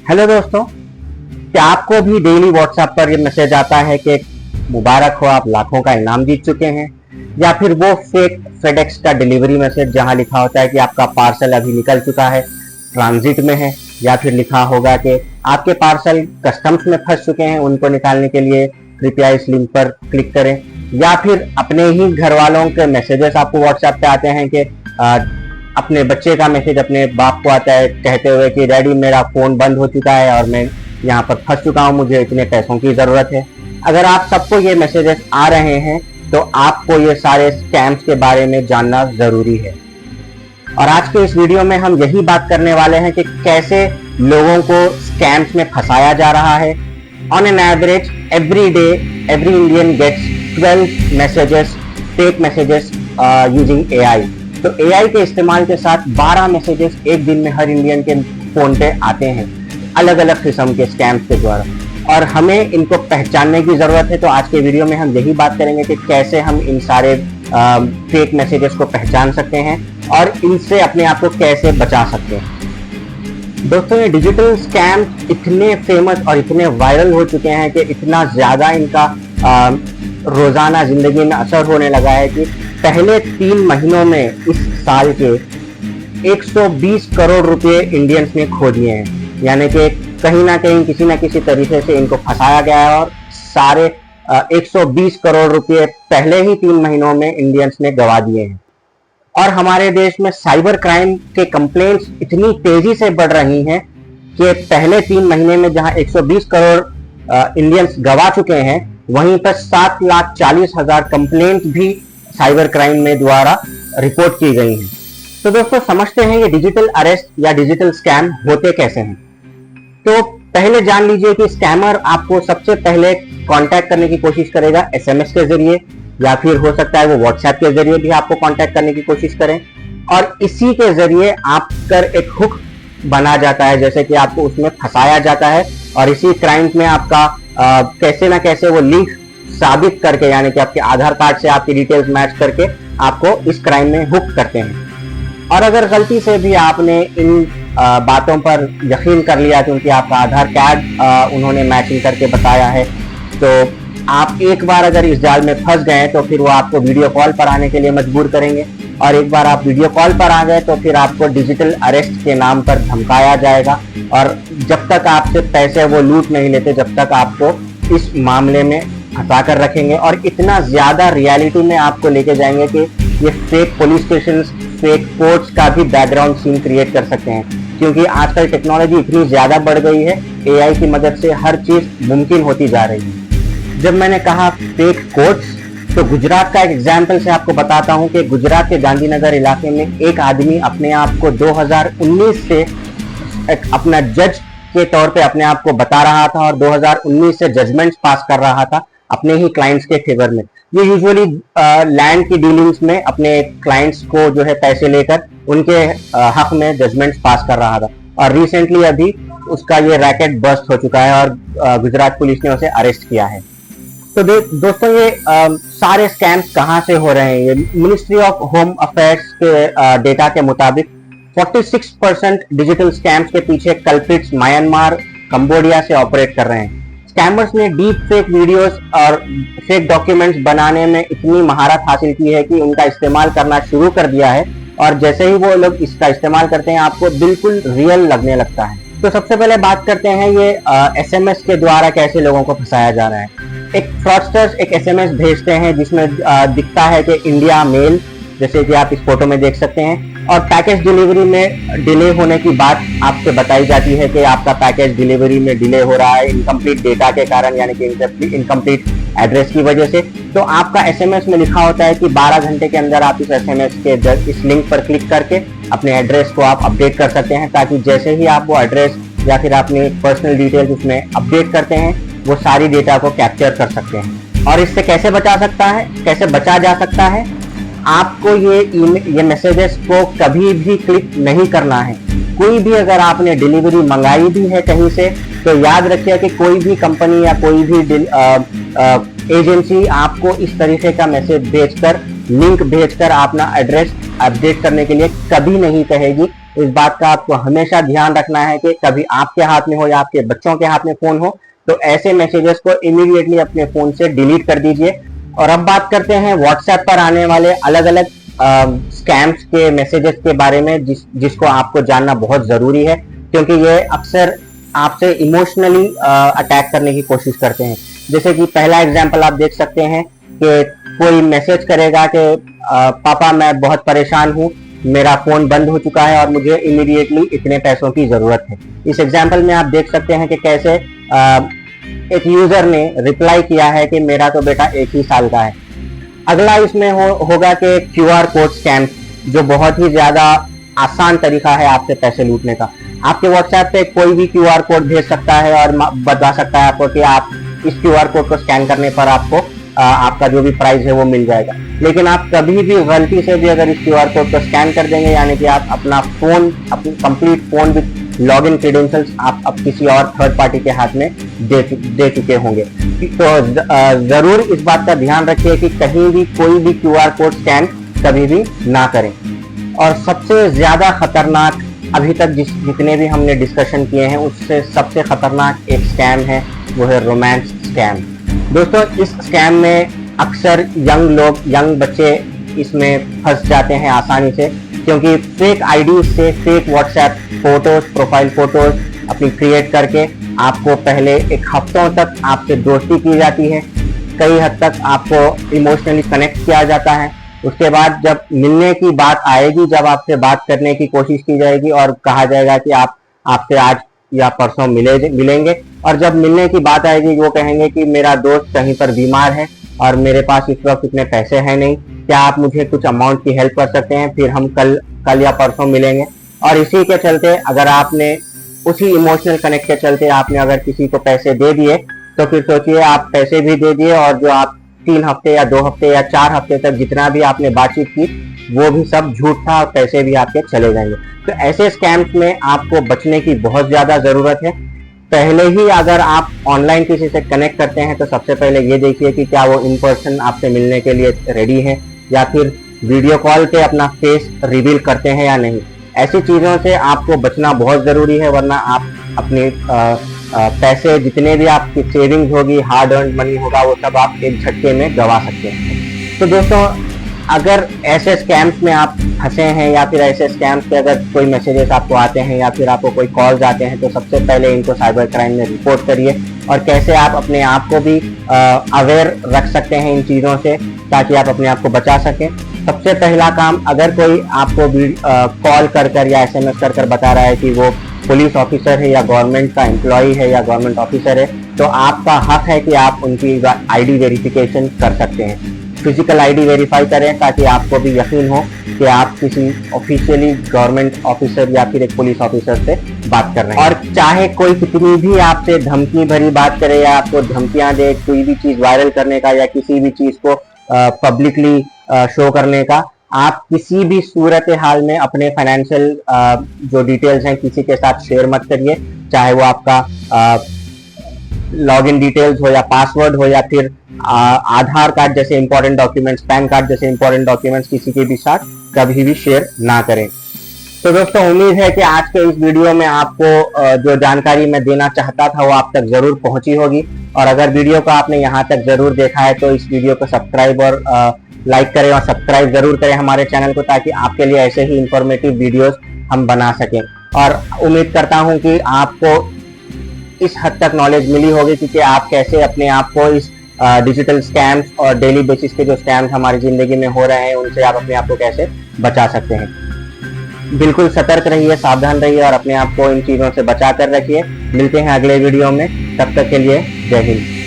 Hello दोस्तों, क्या आपको भी डेली व्हाट्सएप पर ये मैसेज आता है कि मुबारक हो, आप लाखों का इनाम जीत चुके हैं? या फिर वो फेक फेडेक्स का डिलीवरी मैसेज जहां लिखा होता है कि आपका पार्सल अभी निकल चुका है, ट्रांजिट में है, या फिर लिखा होगा कि आपके पार्सल कस्टम्स में फंस चुके हैं, उनको निकालने के लिए कृपया इस लिंक पर क्लिक करें। या फिर अपने ही घर वालों के मैसेजेस आपको व्हाट्सएप पे आते हैं कि अपने बच्चे का मैसेज अपने बाप को आता है कहते हुए कि डैडी मेरा फोन बंद हो चुका है और मैं यहाँ पर फंस चुका हूँ, मुझे इतने पैसों की जरूरत है। अगर आप सबको ये मैसेजेस आ रहे हैं तो आपको ये सारे स्कैम्स के बारे में जानना जरूरी है। और आज के इस वीडियो में हम यही बात करने वाले हैं कि कैसे लोगों को स्कैम्स में फंसाया जा रहा है। On an average every day every Indian gets 12 messages, fake messages using AI. तो एआई के इस्तेमाल के साथ 12 मैसेजेस एक दिन में हर इंडियन के फोन पे आते हैं अलग अलग किस्म के स्कैम्स के द्वारा, और हमें इनको पहचानने की जरूरत है। तो आज के वीडियो में हम यही बात करेंगे कि कैसे हम इन सारे फेक मैसेजेस को पहचान सकते हैं और इनसे अपने आप को कैसे बचा सकते हैं। दोस्तों, ये डिजिटल स्कैम इतने फेमस और इतने वायरल हो चुके हैं कि इतना ज्यादा इनका रोजाना जिंदगी में असर होने लगा है कि पहले 3 महीनों में इस साल के 120 करोड़ रुपए इंडियंस ने खो दिए हैं। यानी कि कहीं ना कहीं किसी ना किसी तरीके से इनको फंसाया गया है और सारे 120 करोड़ रुपए पहले ही 3 महीनों में इंडियंस ने गवा दिए हैं। और हमारे देश में साइबर क्राइम के कंप्लेंट्स इतनी तेजी से बढ़ रही हैं कि पहले 3 महीने में जहां 120 करोड़ इंडियंस गवा चुके हैं, वहीं पर 7,40,000 कंप्लेंट भी साइबर क्राइम में द्वारा रिपोर्ट की गई हैं। तो दोस्तों, समझते हैं ये डिजिटल अरेस्ट या डिजिटल स्कैम होते कैसे हैं। तो पहले जान लीजिए कि स्कैमर आपको सबसे पहले कांटेक्ट करने की कोशिश करेगा एसएमएस के जरिए, या फिर हो सकता है वो व्हाट्सएप के जरिए भी आपको कांटेक्ट करने की कोशिश करें, और इसी के जरिए आप कर एक हुक बना जाता है, जैसे कि आपको उसमें फंसाया जाता है और इसी क्राइम में आपका कैसे ना कैसे वो लिंक साबित करके, यानी कि आपके आधार कार्ड से आपकी डिटेल्स मैच करके आपको इस क्राइम में हुक करते हैं। और अगर गलती से भी आपने इन बातों पर यकीन कर लिया क्योंकि आपका आधार कार्ड उन्होंने मैचिंग करके बताया है, तो आप एक बार अगर इस जाल में फंस गए तो फिर वो आपको वीडियो कॉल पर आने के लिए मजबूर करेंगे, और एक बार आप वीडियो कॉल पर आ गए तो फिर आपको डिजिटल अरेस्ट के नाम पर धमकाया जाएगा, और जब तक आपसे पैसे वो लूट नहीं लेते जब तक आपको इस मामले में फंसा कर रखेंगे, और इतना ज्यादा रियलिटी में आपको लेके जाएंगे कि ये fake police station, fake courts का भी बैकग्राउंड सीन क्रिएट कर सकते हैं। क्योंकि आजकल टेक्नोलॉजी इतनी ज्यादा बढ़ गई है, एआई की मदद से हर चीज मुमकिन होती जा रही है। जब मैंने कहा फेक कोर्ट्स, तो गुजरात का एक एग्जाम्पल से आपको बताता हूं कि गुजरात के गांधीनगर इलाके में एक आदमी अपने आप को 2019 से अपना जज के तौर पे अपने आप को बता रहा था और 2019 से जजमेंट्स पास कर रहा था अपने ही क्लाइंट्स के फेवर में। ये यूजुअली लैंड की डीलिंग्स में अपने क्लाइंट्स को जो है पैसे लेकर उनके हक में जजमेंट्स पास कर रहा था, और रिसेंटली अभी उसका ये रैकेट बस्ट हो चुका है और गुजरात पुलिस ने उसे अरेस्ट किया है। तो दोस्तों, ये सारे स्कैम्स कहाँ से हो रहे हैं? ये मिनिस्ट्री ऑफ होम अफेयर्स के डेटा के मुताबिक 46% डिजिटल स्कैम्स के पीछे कल्प्रिट्स म्यांमार, कंबोडिया से ऑपरेट कर रहे हैं। स्कैमर्स ने डीप फेक वीडियोस और फेक डॉक्यूमेंट्स बनाने में इतनी महारत हासिल की है कि उनका इस्तेमाल करना शुरू कर दिया है, और जैसे ही वो लोग इसका इस्तेमाल करते हैं आपको बिल्कुल रियल लगने लगता है। तो सबसे पहले बात करते हैं ये एसएमएस के द्वारा कैसे लोगों को फंसाया जा रहा है। एक फ्रॉडस्टर्स एक एसएमएस भेजते हैं जिसमें दिखता है कि इंडिया मेल, जैसे कि आप इस फोटो में देख सकते हैं, और पैकेज डिलीवरी में डिले होने की बात आपसे बताई जाती है कि आपका पैकेज डिलीवरी में डिले हो रहा है इनकम्प्लीट डेटा के कारण, यानी कि इनकम्प्लीट एड्रेस की वजह से। तो आपका एसएमएस में लिखा होता है कि 12 घंटे के अंदर आप इस एसएमएस के इस लिंक पर क्लिक करके अपने एड्रेस को आप अपडेट कर सकते हैं, ताकि जैसे ही आप वो एड्रेस या फिर अपनी पर्सनल डिटेल्स उसमें अपडेट करते हैं वो सारी डेटा को कैप्चर कर सकते हैं। और इससे कैसे बचा जा सकता है? आपको ये मैसेजेस को कभी भी क्लिक नहीं करना है। कोई भी अगर आपने डिलीवरी मंगाई भी है कहीं से, तो याद रखिए कि कोई भी कंपनी या कोई भी एजेंसी आपको इस तरीके का मैसेज भेजकर, लिंक भेजकर अपना एड्रेस अपडेट करने के लिए कभी नहीं कहेगी इस बात का आपको हमेशा ध्यान रखना है कि कभी आपके हाथ में हो या आपके बच्चों के हाथ में फोन हो तो ऐसे मैसेजेस को इमीडिएटली अपने फोन से डिलीट कर दीजिए। और अब बात करते हैं व्हाट्सएप पर आने वाले अलग अलग स्कैम्स के मैसेजेस के बारे में, जिसको आपको जानना बहुत जरूरी है, क्योंकि ये अक्सर आपसे इमोशनली अटैक करने की कोशिश करते हैं। जैसे कि पहला एग्जांपल आप देख सकते हैं कि कोई मैसेज करेगा कि पापा मैं बहुत परेशान हूँ, मेरा फोन बंद हो चुका है और मुझे इमीडिएटली इतने पैसों की जरूरत है। इस एग्जांपल में आप देख सकते हैं कि कैसे एक यूजर ने रिप्लाई किया है कि मेरा तो बेटा 1 ही साल का है। अगला इसमें होगा कि QR कोड स्कैम, जो बहुत ही ज्यादा आसान तरीका है आपसे पैसे लूटने का। आपके व्हाट्सएप पे कोई भी QR कोड भेज सकता है और बता सकता है आपको कि आप इस QR कोड को स्कैन करने पर आपको आपका जो भी प्राइस है वो मिल जाएगा। लेकिन आप कभी भी गलती से भी अगर इस QR कोड को स्कैन कर देंगे, यानी कि आप अपना फोन, अपनी complete phone with login credentials आप अब किसी और थर्ड पार्टी के हाथ में दे चुके होंगे। तो जरूर इस बात का ध्यान रखिए कि कहीं भी कोई भी QR कोड स्कैन कभी भी ना करें। और सबसे ज्यादा खतरनाक अभी तक जितने भी हमने डिस्कशन किए हैं उससे सबसे खतरनाक एक स्कैम है, वो है रोमांस स्कैम। दोस्तों, इस स्कैम में अक्सर यंग बच्चे इसमें फंस जाते हैं आसानी से, क्योंकि फेक आईडी से fake WhatsApp photos, profile photos अपनी क्रिएट करके आपको पहले एक हफ्तों तक आपसे दोस्ती की जाती है, कई हद तक आपको इमोशनली कनेक्ट किया जाता है। उसके बाद जब मिलने की बात आएगी, जब आपसे बात करने की कोशिश की जाएगी और कहा जाएगा कि आपसे आज या परसों मिलेंगे, और जब मिलने की बात आएगी वो कहेंगे कि मेरा दोस्त कहीं पर बीमार है और मेरे पास इस वक्त इतने पैसे हैं नहीं, क्या आप मुझे कुछ अमाउंट की हेल्प कर सकते हैं, फिर हम कल या परसों मिलेंगे। और इसी के चलते अगर आपने उसी इमोशनल कनेक्ट के चलते आपने अगर किसी को पैसे दे दिए, तो फिर सोचिए आप पैसे भी दे दिए और जो आप 3 हफ्ते या 2 हफ्ते या 4 हफ्ते तक जितना भी आपने बातचीत की वो भी सब झूठ था और पैसे भी आपके चले जाएंगे। तो ऐसे स्कैम्स में आपको बचने की बहुत ज्यादा जरूरत है। पहले ही अगर आप ऑनलाइन किसी से कनेक्ट करते हैं तो सबसे पहले ये देखिए कि क्या वो इन पर्सन आपसे मिलने के लिए रेडी है या फिर वीडियो कॉल पे अपना फेस रिवील करते हैं या नहीं। ऐसी चीजों से आपको बचना बहुत जरूरी है, वरना आप अपने पैसे जितने भी आपकी सेविंग्स होगी, हार्ड अर्न मनी होगा, वो सब आप एक झटके में गवा सकते हैं। तो दोस्तों, अगर ऐसे स्कैम्स में आप फंसे हैं या फिर ऐसे स्कैम्स पे अगर कोई मैसेजेस आपको आते हैं या फिर आपको कोई कॉल्स आते हैं, तो सबसे पहले इनको साइबर क्राइम में रिपोर्ट करिए। और कैसे आप अपने आप को भी अवेयर रख सकते हैं इन चीज़ों से, ताकि आप अपने आप को बचा सकें। सबसे पहला काम, अगर कोई आपको कॉल कर या SMS कर बता रहा है कि वो पुलिस ऑफिसर है या गवर्नमेंट का एम्प्लॉय है या गवर्नमेंट ऑफिसर है, तो आपका हक है कि आप उनकी आईडी वेरिफिकेशन कर सकते हैं। फिजिकल आईडी वेरीफाई करें ताकि आपको भी यकीन हो कि आप किसी ऑफिशियली गवर्नमेंट ऑफिसर या फिर एक पुलिस ऑफिसर से बात कर रहे हैं। और चाहे कोई कितनी भी आपसे धमकी भरी बात करे या आपको धमकियां दे कोई भी चीज वायरल करने का या किसी भी चीज को पब्लिकली शो करने का, आप किसी भी सूरत हाल में अपने फाइनेंशियल जो डिटेल्स हैं किसी के साथ शेयर मत करिए, चाहे वो आपका लॉगिन डिटेल्स हो या पासवर्ड हो या फिर आधार कार्ड जैसे इंपॉर्टेंट डॉक्यूमेंट्स, पैन कार्ड जैसे इंपॉर्टेंट डॉक्यूमेंट्स किसी के भी साथ कभी भी शेयर ना करें। तो दोस्तों, उम्मीद है कि आज के इस वीडियो में आपको जो जानकारी मैं देना चाहता था वो आप तक जरूर पहुंची होगी। और अगर वीडियो को आपने यहाँ तक जरूर देखा है तो इस वीडियो को सब्सक्राइब और लाइक करें और सब्सक्राइब जरूर करें हमारे चैनल को, ताकि आपके लिए ऐसे ही इंफॉर्मेटिव वीडियोस हम बना सकें। और उम्मीद करता हूं कि आपको इस हद तक नॉलेज मिली होगी कि आप कैसे अपने आप को इस डिजिटल स्कैम्स और डेली बेसिस के जो स्कैम्स हमारी जिंदगी में हो रहे हैं उनसे आप अपने आप को कैसे बचा सकते हैं। बिल्कुल सतर्क रहिए, सावधान रहिए और अपने आप को इन चीजों से बचा कर रखिए। मिलते हैं अगले वीडियो में, तब तक के लिए जय हिंद।